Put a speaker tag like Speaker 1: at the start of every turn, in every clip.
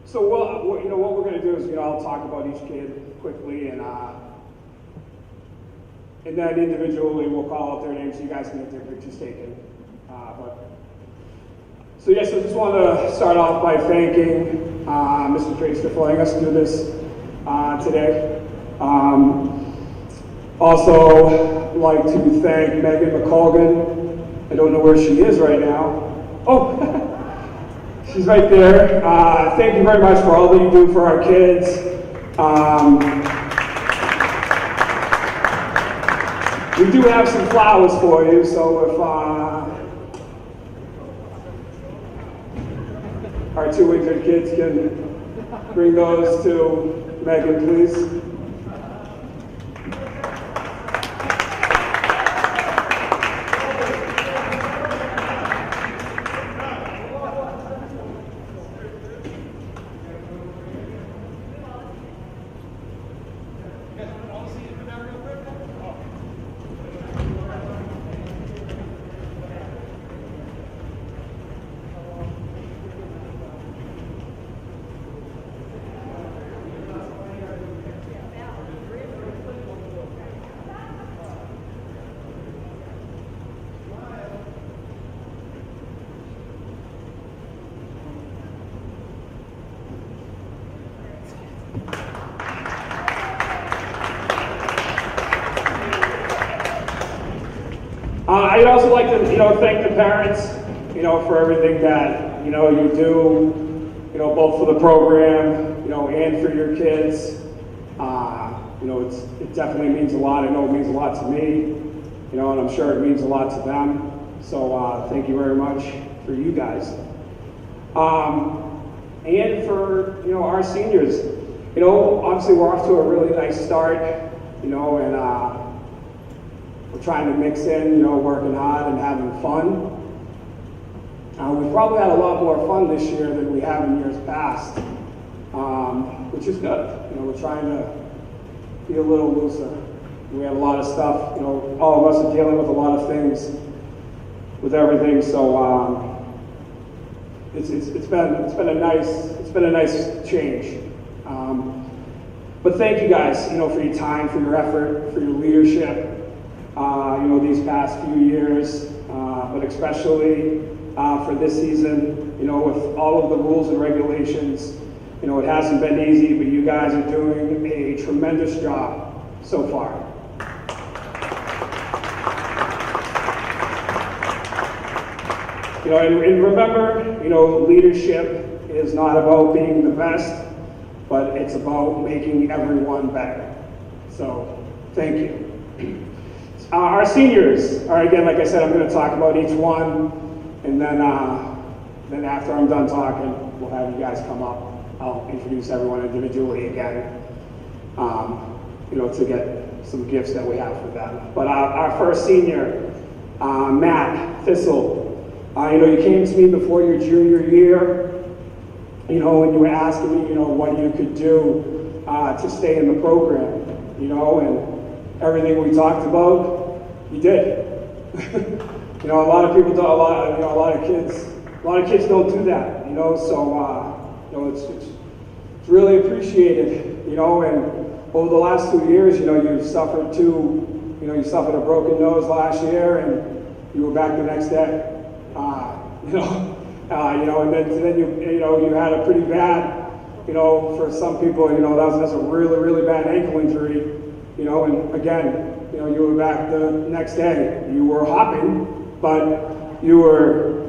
Speaker 1: So what we're going to do is, I'll talk about each kid quickly, and then individually we'll call out their names so you guys can get their pictures taken. So I just want to start off by thanking Mr. Trace for letting us do this today. Also, like to thank Megan McColgan. I don't know where she is right now. Oh, she's right there. Thank you very much for all that you do for our kids. We do have some flowers for you, so if our two wicked kids can bring those to Megan, please. I'd also like to, thank the parents, for everything that, you do, both for the program, and for your kids. It definitely means a lot. I know it means a lot to me, and I'm sure it means a lot to them. So thank you very much for you guys. And for, our seniors, obviously we're off to a really nice start, and we're trying to mix in, working hard and having fun. We've probably had a lot more fun this year than we have in years past, which is good. We're trying to be a little looser. We have a lot of stuff, all of us are dealing with a lot of things with everything, so it's been a nice change. But thank you guys, for your time, for your effort, for your leadership. These past few years, but especially for this season, with all of the rules and regulations, it hasn't been easy, but you guys are doing a tremendous job so far. And remember, leadership is not about being the best, but it's about making everyone better. So, thank you. Our seniors, again, like I said, I'm going to talk about each one, and then after I'm done talking, we'll have you guys come up. I'll introduce everyone individually again, to get some gifts that we have for them. But our first senior, Matt Thistle, you came to me before your junior year, and you were asking me, what you could do to stay in the program, and everything we talked about, you did. A lot of people don't. A lot of kids don't do that. So it's really appreciated. And over the last 2 years, you've suffered you suffered a broken nose last year, and you were back the next day. And then you had a pretty bad, for some people, that's a really, really bad ankle injury. And again, you were back the next day. You were hopping, but you were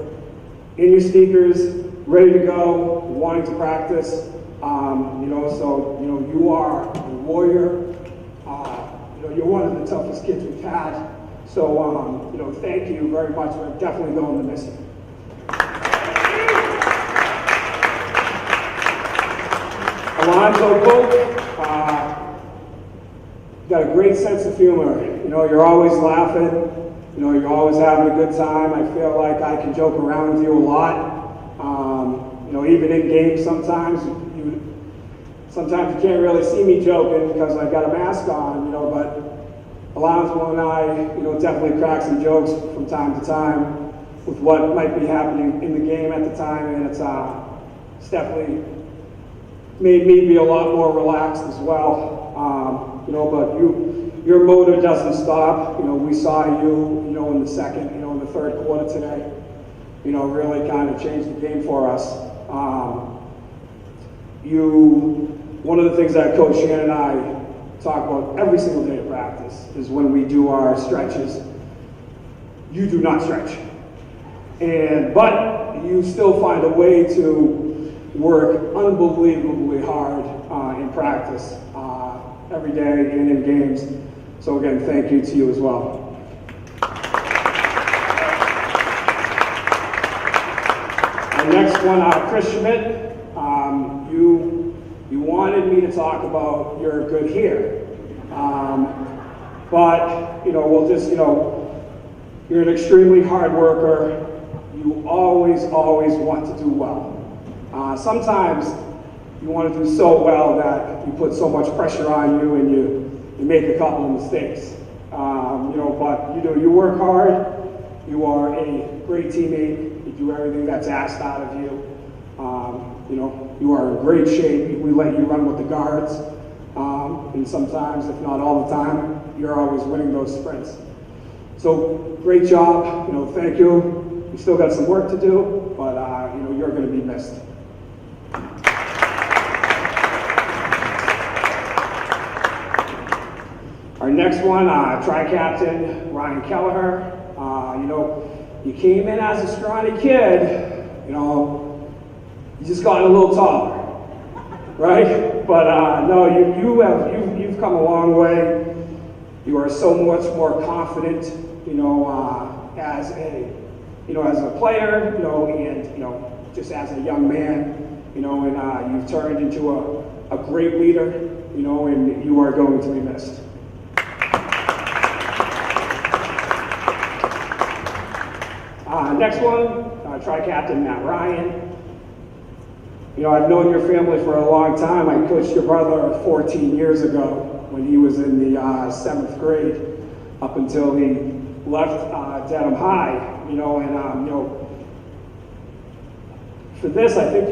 Speaker 1: in your sneakers, ready to go, wanting to practice. So you are a warrior. You're one of the toughest kids we've had. So, thank you very much. We're definitely going to miss you. Alonzo Polk, got a great sense of humor. You're always laughing. You're always having a good time. I feel like I can joke around with you a lot. Even in games sometimes you can't really see me joking because I've got a mask on, but Alonzo and I, definitely crack some jokes from time to time with what might be happening in the game at the time, and it's definitely made me be a lot more relaxed as well. But your motor doesn't stop. We saw you, in the second, in the third quarter today, really kind of changed the game for us. One of the things that Coach Shannon and I talk about every single day of practice is when we do our stretches, you do not stretch. But you still find a way to work unbelievably hard in practice every day and in games. So again, thank you to you as well. Our next one, Chris Schmidt. You wanted me to talk about your good here. But you're an extremely hard worker. You always want to do well. Sometimes you want to do so well that you put so much pressure on you and you make a couple of mistakes. But you work hard. You are a great teammate. You do everything that's asked out of you. You are in great shape. We let you run with the guards. And sometimes, if not all the time, you're always winning those sprints. So great job. Thank you. You still got some work to do, but you're going to be missed. Our next one, tri-captain Ryan Kelleher. You came in as a scrawny kid. You just got a little taller, right? But no, you've come a long way. You are so much more confident, as a player, and just as a young man, and you've turned into a great leader, and you are going to be missed. Next one, tri-captain Matt Ryan. I've known your family for a long time. I coached your brother 14 years ago when he was in the 7th grade, up until he left Dedham High. For this, I think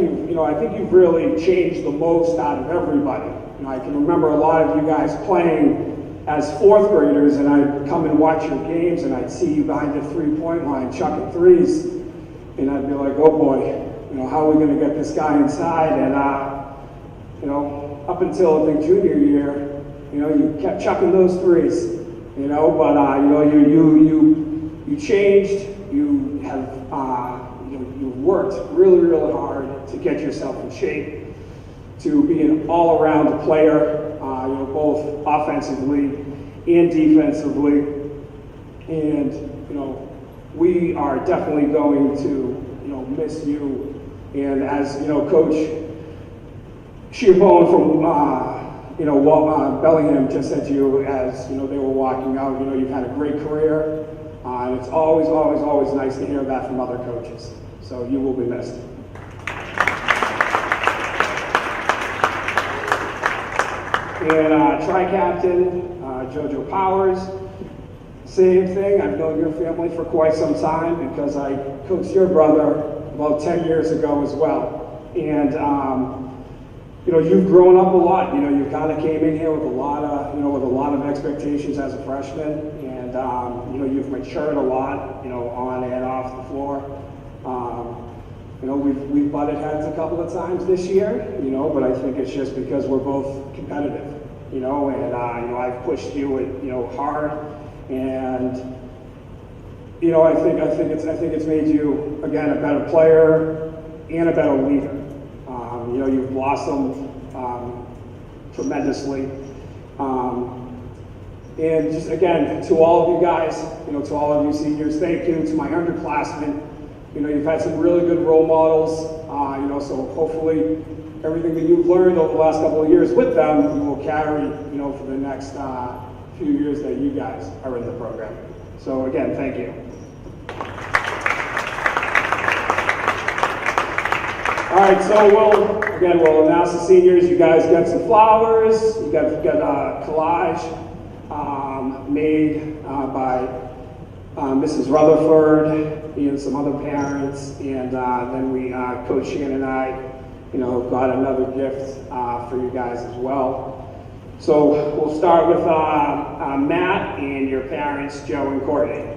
Speaker 1: you've really changed the most out of everybody. I can remember a lot of you guys playing as 4th graders, and I'd come and watch your games, and I'd see you behind the 3-point line chucking threes, and I'd be like, oh boy, how are we going to get this guy inside? And up until I think junior year, you kept chucking those threes, but you changed. You have you worked really hard to get yourself in shape, to be an all-around player, both offensively and defensively. And we are definitely going to miss you. And as Coach Shearbone from Bellingham just said to you as they were walking out, you've had a great career, and it's always nice to hear that from other coaches. So you will be missed. And tri-captain JoJo Powers, same thing. I've known your family for quite some time because I coached your brother about 10 years ago as well. And you've grown up a lot. You kind of came in here with a lot of expectations as a freshman, and you've matured a lot, on and off the floor. We've butted heads a couple of times this year, but I think it's just because we're both competitive, and I've pushed you, hard, and I think it's made you again a better player and a better leader. You've blossomed tremendously, and just again to all of you guys, to all of you seniors, thank you. To my underclassmen. You've had some really good role models, so hopefully everything that you've learned over the last couple of years with them, you will carry, for the next few years that you guys are in the program. So again, thank you. All right, so we'll announce the seniors. You guys got some flowers. You got a collage made by Mrs. Rutherford and some other parents, and then Coach Shannon and I got another gift for you guys as well. So we'll start with Matt and your parents, Joe and Courtney.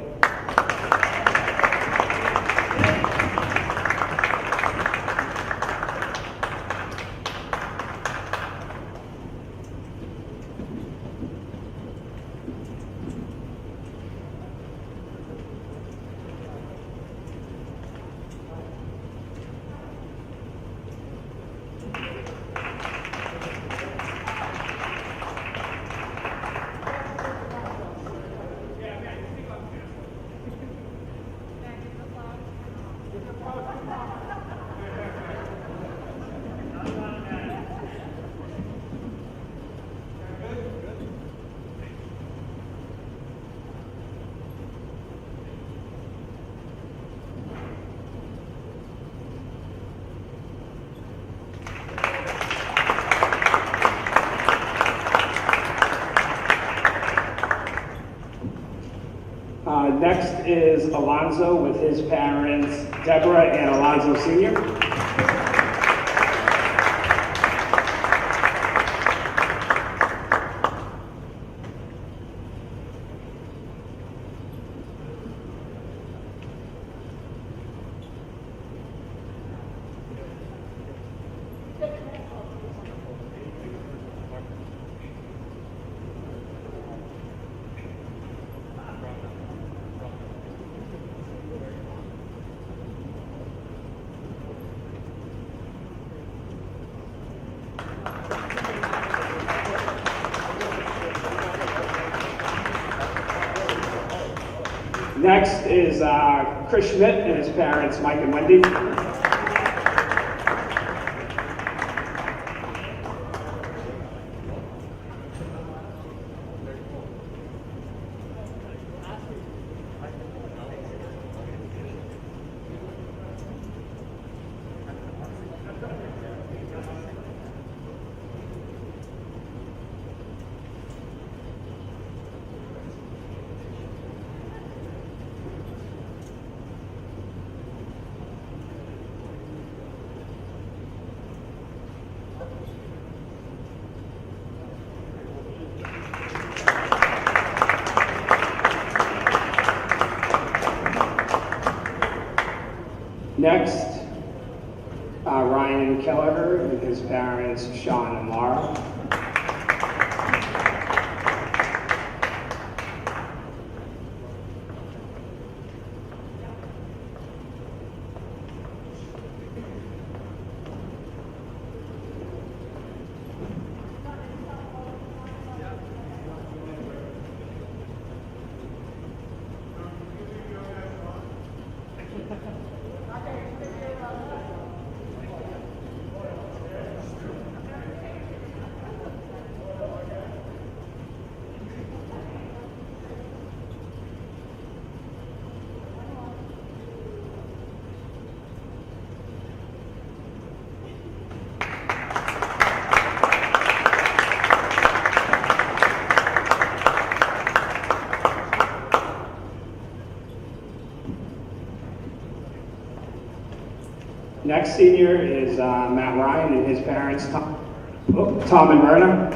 Speaker 1: Next is Alonzo with his parents, Deborah and Alonzo Sr. Next is Chris Schmidt and his parents, Mike and Wendy. Next, Ryan Kelleher and his parents, Sean and Laura. Next senior is Matt Ryan and his parents, Tom and Myrna.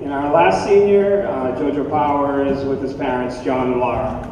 Speaker 1: And our last senior, Jojo Powers, with his parents, John and Laura.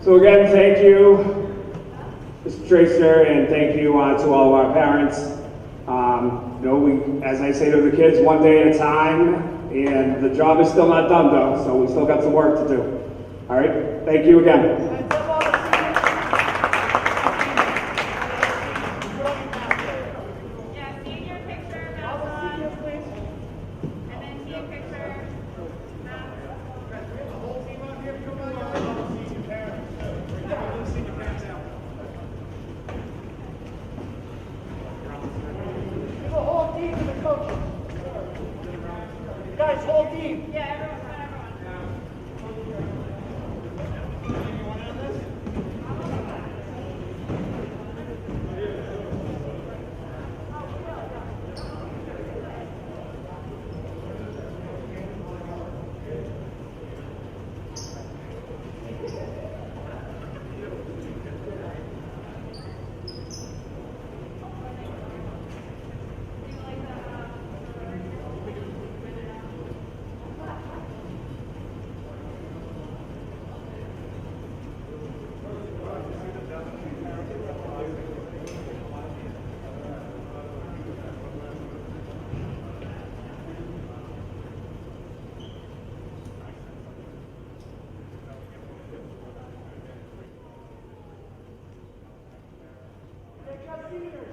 Speaker 1: So again, thank you, Mr. Tracer, and thank you to all of our parents. As I say to the kids, one day at a time, and the job is still not done though, so we still got some work to do. All right, thank you again.
Speaker 2: Guys, whole team.
Speaker 3: Yeah, everyone.
Speaker 2: Seniors.